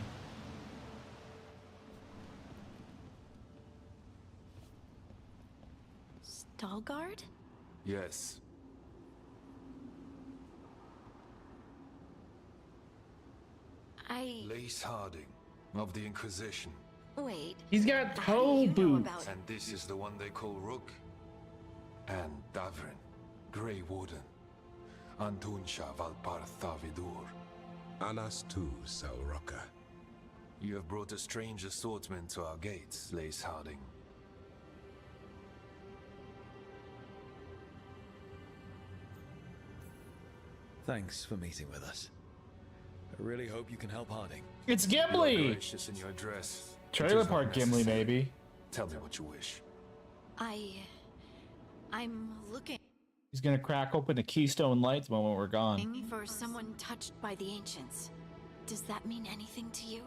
Veilguard? Yes. Lace Harding of the Inquisition. Wait. He's got toe boots. And this is the one they call Rook. And Davrin, Grey Warden. Antunsha Valpartha Vidur. Alas tu, Salroka. You have brought a strange assortment to our gates, Lace Harding. Thanks for meeting with us. I really hope you can help Harding. It's You are Gimli! gracious in your address. It Trailer is not Park Gimli, necessary. maybe. Tell me what you wish. I'm looking He's gonna crack open the Keystone Lights moment we're gone. for someone touched by the ancients. Does that mean anything to you?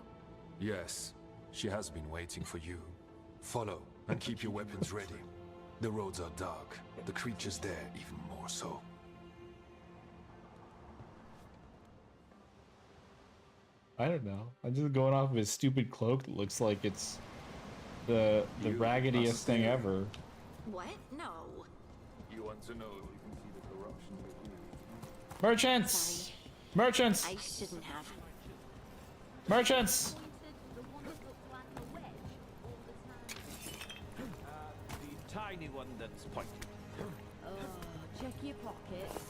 Yes, she has been waiting for you. Follow and keep your weapons ready. The roads are dark. The creatures there even more so. I don't know. I'm just going off of his stupid cloak that looks like it's the You raggediest must thing hear. ever. What? No. You want to know if you can see the corruption within? Merchants! Merchants! I shouldn't have. Merchants! The tiny one that's pointed. Oh, check your pockets.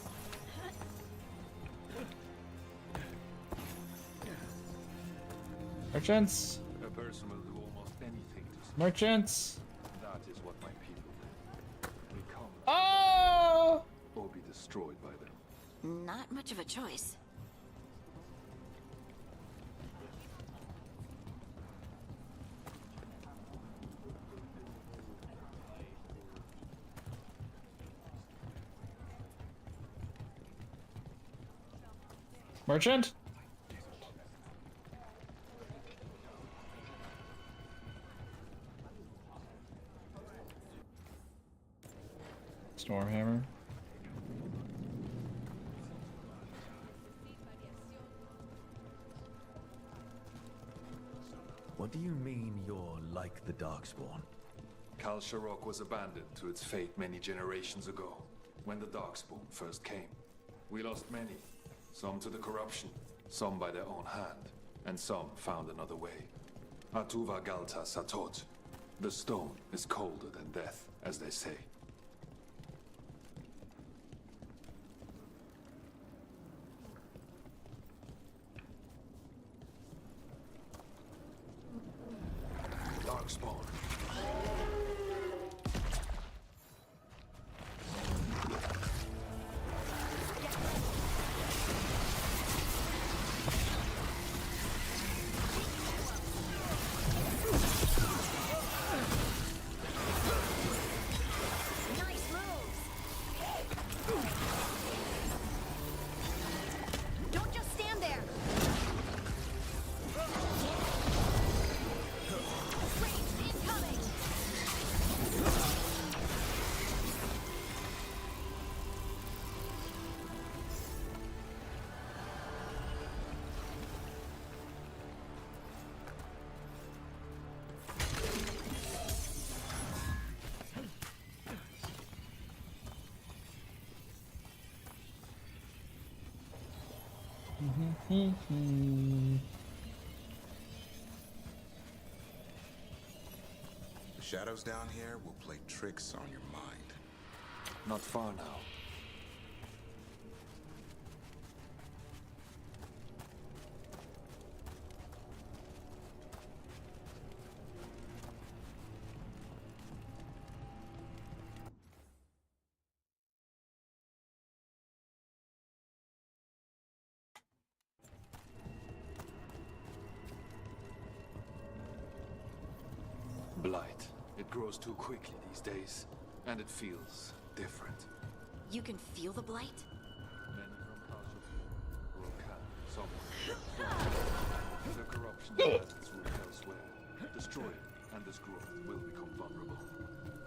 Merchants! A person will do almost anything to survive. Merchants! That is what my people do. Become Oh! or be destroyed by them. Not much of a choice. Merchant? Stormhammer. What do you mean you're like the Darkspawn? Kal Sharok was abandoned to its fate many generations ago, when the Darkspawn first came. We lost many, some to the corruption, some by their own hand, and some found another way. Atuva Galta Satot. The stone is colder than death, as they say. Darkspawn. Don't just stand there! Ranged incoming! The shadows down here will play tricks on your mind. Not far now. Blight. It grows too quickly these days, and it feels different. You can feel the blight? Many from House of Rokan, somewhere. The corruption has its root elsewhere. Destroy it, and this growth will become vulnerable.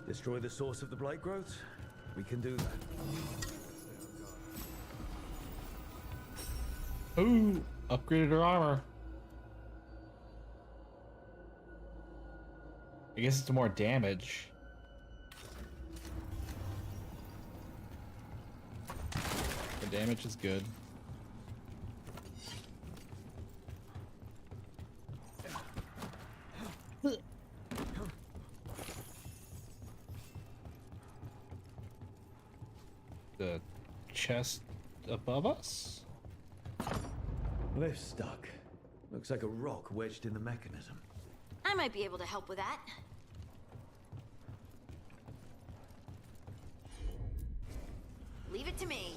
Destroy the source of the blight growth? We can do that. Ooh, upgraded her armor. I guess it's more damage. The damage is good. The chest above us? Lift stuck. Looks like a rock wedged in the mechanism. I might be able to help with that. Leave it to me.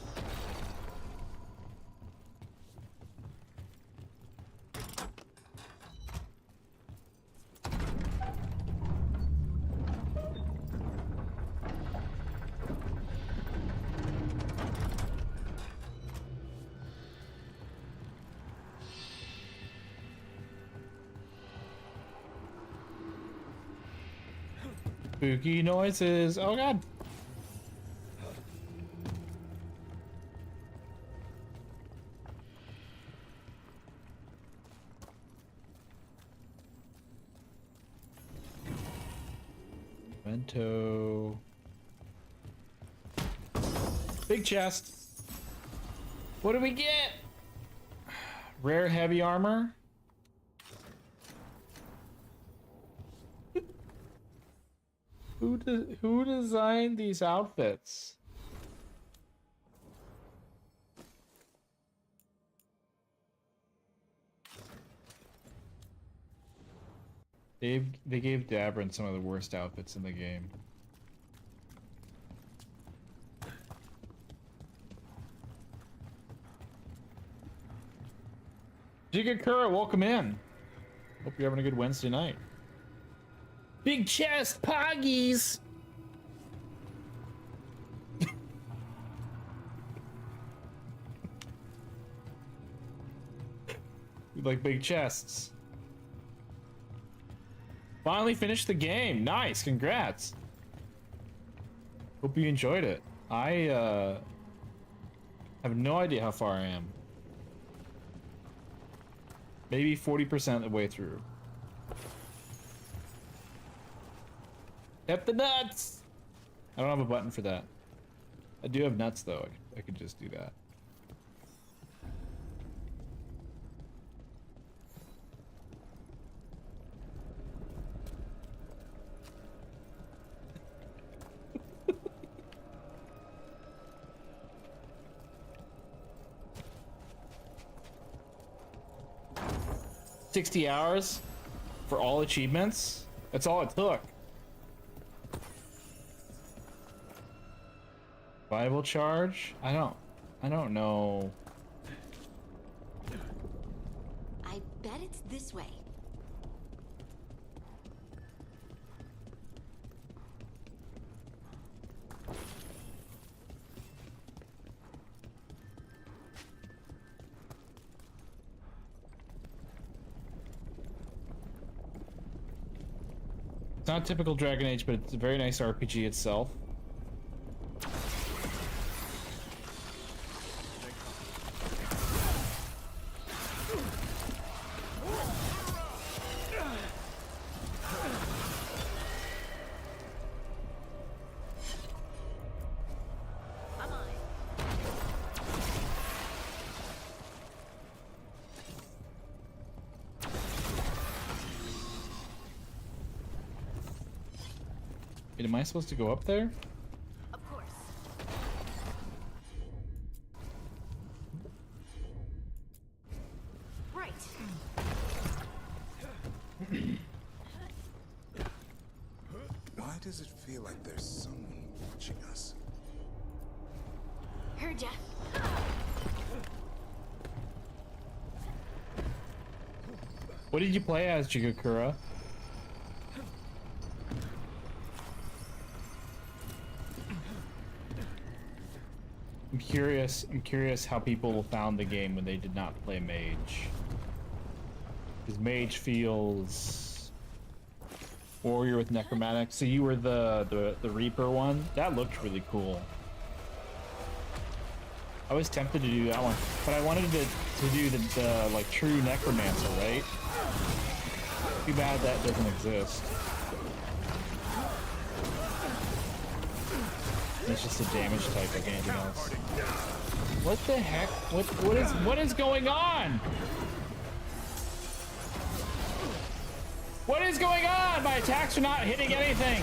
Spooky noises. Oh god. Memento. Big chest. What do we get? Rare heavy armor. Who designed these outfits? They gave Dabrin some of the worst outfits in the game. Jigakura, welcome in. Hope you're having a good Wednesday night. Big chest, poggies. You like big chests. Finally finished the game. Nice, congrats. Hope you enjoyed it. I have no idea how far I am. Maybe 40% of the way through. Get the nuts! I don't have a button for that. I do have nuts though. I could just do that. 60 hours for all achievements? That's all it took. Bible charge? I don't know. I bet it's this way. It's not typical Dragon Age, but it's a very nice RPG itself. Wait, am I supposed to go up there? Of course. Right. Why does it feel like there's someone watching us? Heard ya. What did you play as, Jigakura? I'm curious how people found the game when they did not play Mage. Because Mage feels warrior with necromantic. So you were the Reaper one? That looked really cool. I was tempted to do that one, but I wanted to do the like true necromancer, right? Too bad that doesn't exist. It's just a damage type like anything else. What the heck? What is going on? What is going on? My attacks are not hitting anything.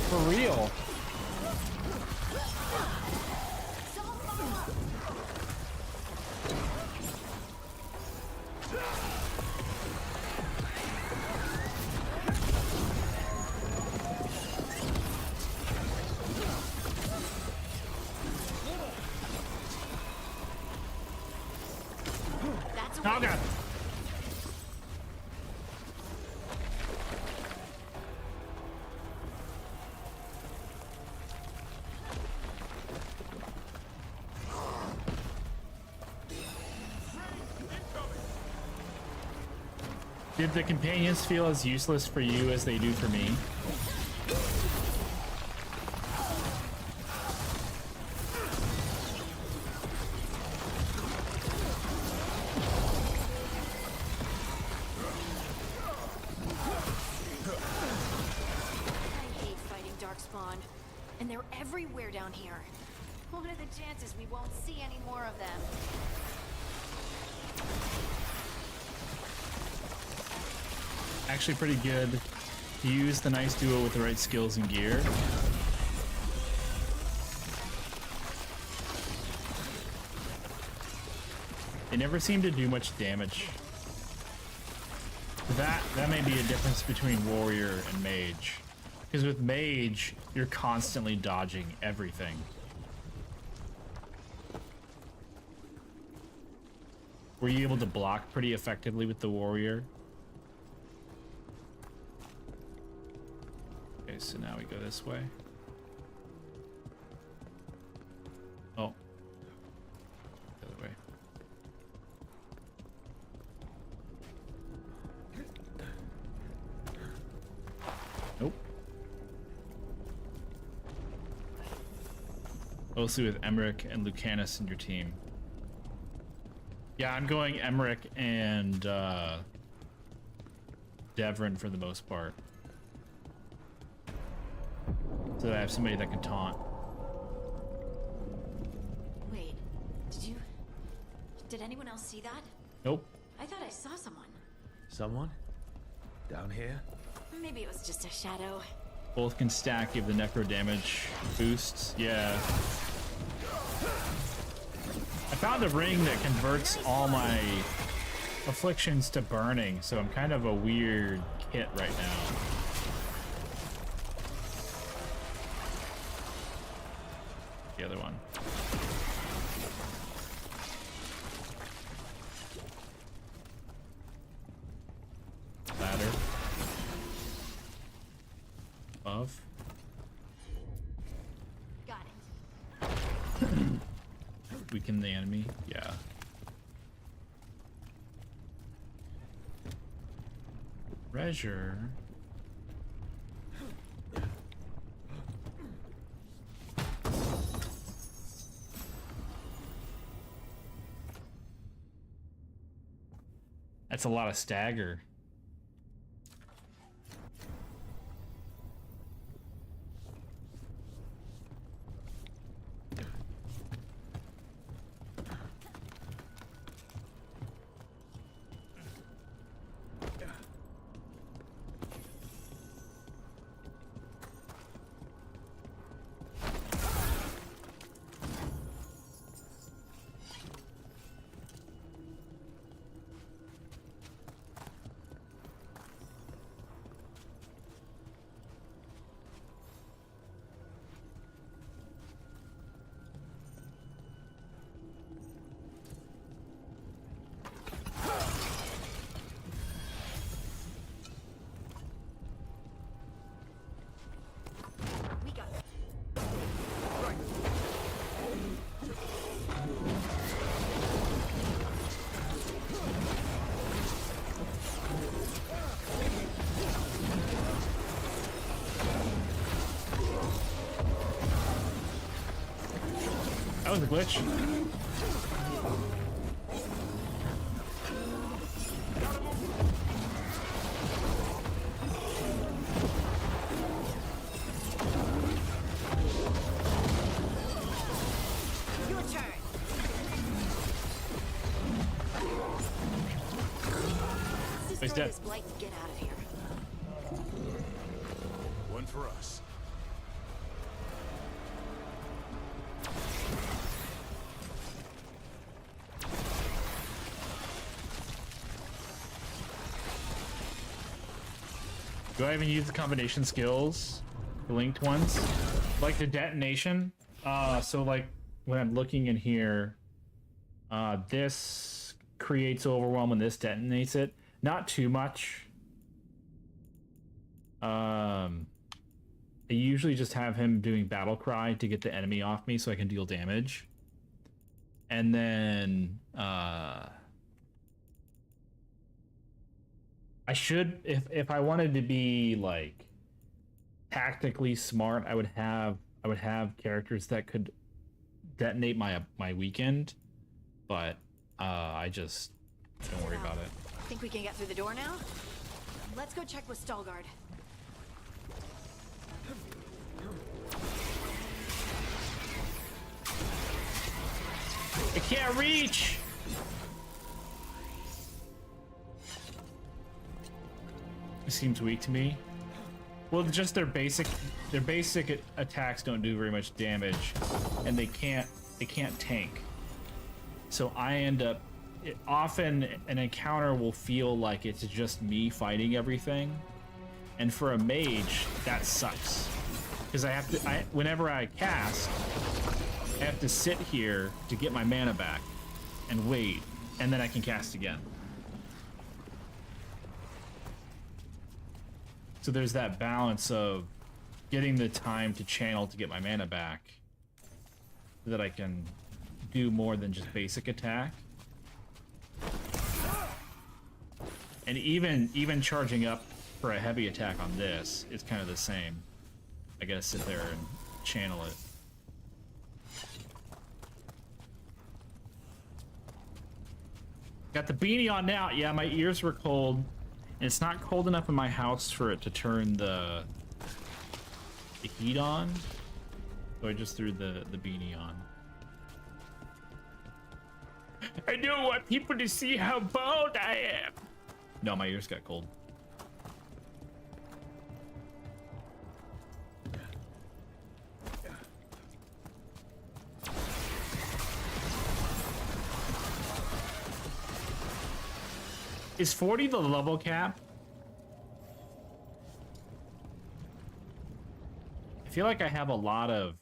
For real. Oh god. Did the companions feel as useless for you as they do for me? I hate fighting Darkspawn. And they're everywhere down here. What are the chances we won't see any more of them? Actually pretty good to use the nice duo with the right skills and gear. They never seem to do much damage. That may be a difference between warrior and mage. Because with mage, you're constantly dodging everything. Were you able to block pretty effectively with the warrior? Okay, so now we go this way. Oh. The other way. Nope. Mostly with Emmerich and Lucanus in your team. Yeah, I'm going Emmerich and Devrin for the most part. So that I have somebody that can taunt. Wait, did anyone else see that? Nope. I thought I saw someone. Someone? Down here? Maybe it was just a shadow. Both can stack, give the necro damage boosts. Yeah. I found a ring that converts all my afflictions to burning, so I'm kind of a weird kit right now. The other one. Ladder. Above. Got it. Weaken the enemy. Yeah. Treasure. That's a lot of stagger. That was a glitch. Your turn. Let's destroy this blight and get out of here. One for us. Do I even use the combination skills? The linked ones? Like the detonation? So like when I'm looking in here, this creates overwhelm and this detonates it. Not too much. I usually just have him doing battle cry to get the enemy off me so I can deal damage. And then I should, if I wanted to be like tactically smart, I would have characters that could detonate my weekend, but I just don't worry about it. Think we can get through the door now? Let's go check with Stalgard. I can't reach. It seems weak to me. Well, just their basic attacks don't do very much damage, and they can't tank. So I end up often an encounter will feel like it's just me fighting everything, and for a mage that sucks because whenever I cast, I have to sit here to get my mana back and wait, and then I can cast again. So there's that balance of getting the time to channel to get my mana back so that I can do more than just basic attack. And even charging up for a heavy attack on this is kind of the same. I gotta sit there and channel it. Got the beanie on now. Yeah, my ears were cold. And it's not cold enough in my house for it to turn the heat on. So I just threw the beanie on. I don't want people to see how bald I am. No, my ears got cold. Is 40 the level cap? I feel like I have a lot of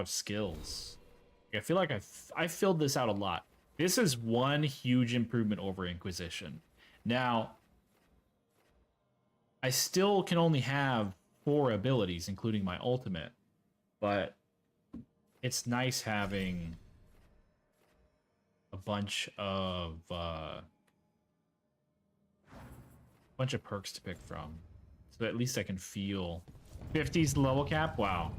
skills. I feel like I filled this out a lot. This is one huge improvement over Inquisition. Now, I still can only have 4 abilities, including my ultimate, but it's nice having a bunch of perks to pick from, so at least I can feel. 50's the level cap. Wow.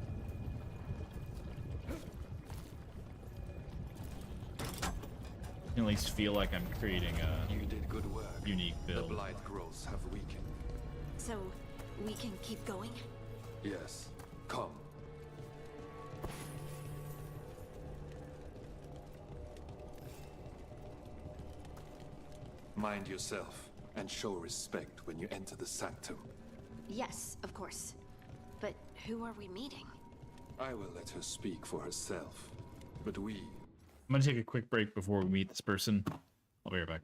I can at least feel like I'm creating a You did good work. unique build. The blight growths have weakened. So, we can keep going? Yes. Come. Mind yourself and show respect when you enter the sanctum. Yes, of course. But who are we meeting? I will let her speak for herself. But we... I'm gonna take a quick break before we meet this person. I'll be right back.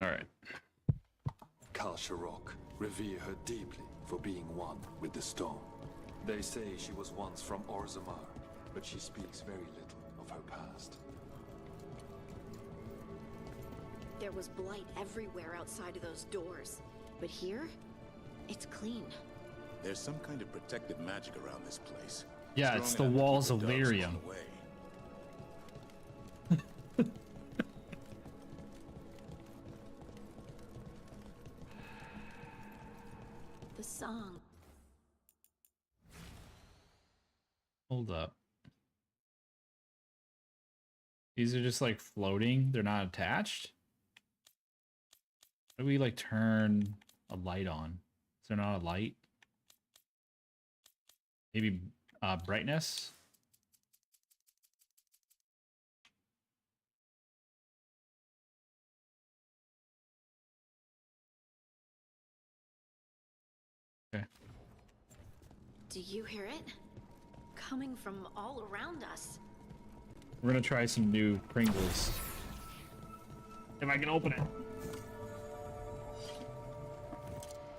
All right. Kal Sharok, revere her deeply for being one with the stone. They say she was once from Orzammar, but she speaks very little of her past. There was blight everywhere outside of those doors. But here, it's clean. There's some kind of protective magic around this place. Yeah, it's the walls of Lyrium. The song. Hold up. These are just like floating. They're not attached. How do we like turn a light on? Is there not a light? Maybe brightness? Okay. Do you hear it? Coming from all around us. We're gonna try some new Pringles. If I can open it.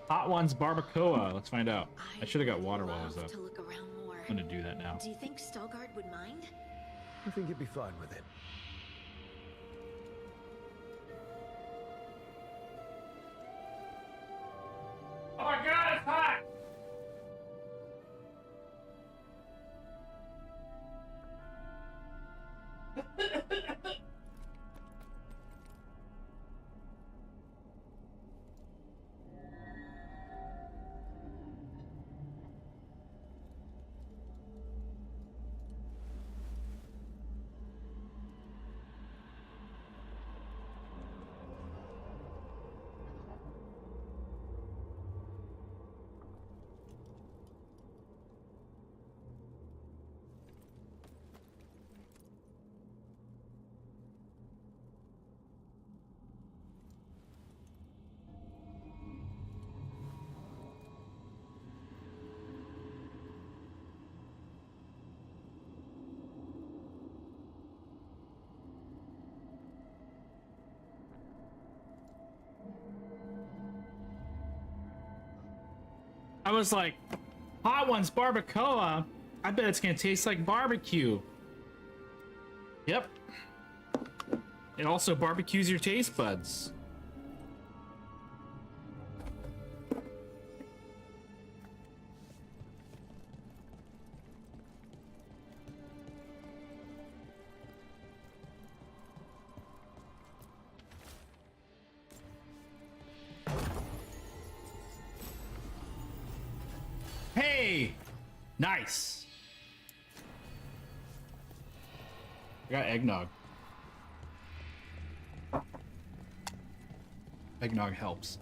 Hot Ones Barbacoa. Let's find out. I should have got water while I was up. To look around more. I'm gonna do that now. Do you think Stelgard would mind? I think you'd be fine with it. Oh my god, it's hot! I was like, Hot Ones Barbacoa? I bet it's gonna taste like barbecue. Yep. It also barbecues your taste buds. Hey! Nice! I got eggnog. Eggnog helps.